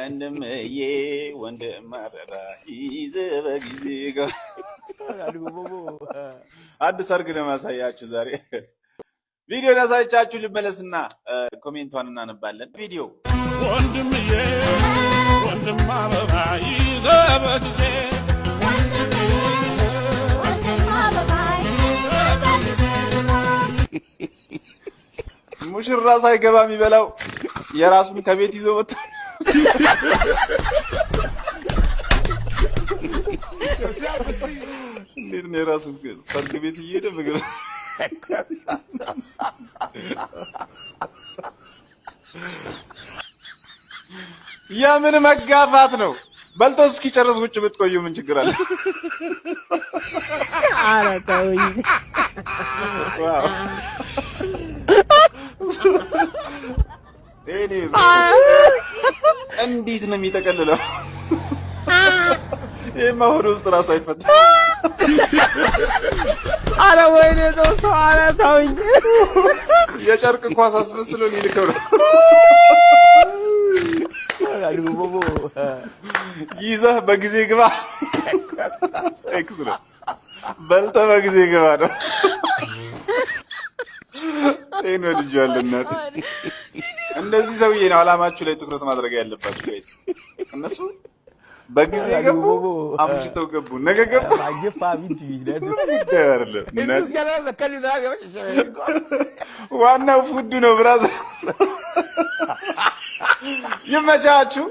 ወንድምዬ ወንድም አበባ ይዘህ በጊዜ ገባ። አንድ ሰርግ ለማሳያችሁ ዛሬ ቪዲዮ ላሳያችሁ። ልመለስና ኮሜንቷን እናነባለን። ቪዲዮ ወንድምዬ ወንድም አበባ ይዘህ በጊዜ ሙሽራ ሳይገባ የሚበላው የራሱን ከቤት ይዞ ወጣ። እንዴት ነው የራሱን ሰርግ ቤት እየሄደ ምግብ የምን መጋፋት ነው? በልቶ እስኪጨርስ ውጭ ብትቆዩ ምን ችግር አለ? ኧረ ተውኝ። እንዴት ነው የሚጠቀልለው? ይሄማ ሆድ ውስጥ ራሱ አይፈታም። ኧረ ወይኔ ሰው ኧረ ተውኝ። የጨርቅ ኳስ አስመስሎ ሊልከው ነው። ይዘህ በጊዜ ግባ። ኤክስ ነው። በልተህ በጊዜ ግባ ነው። ይሄን ወድጄዋለሁ እናቴ። እንደዚህ ሰውዬ ነው አላማችሁ ላይ ትኩረት ማድረግ ያለባችሁ ጋይስ። እነሱ በጊዜ ገቡ፣ አምሽተው ገቡ፣ ነገ ገቡ። ዋናው ፉዱ ነው ብራዘር። ይመቻችሁ።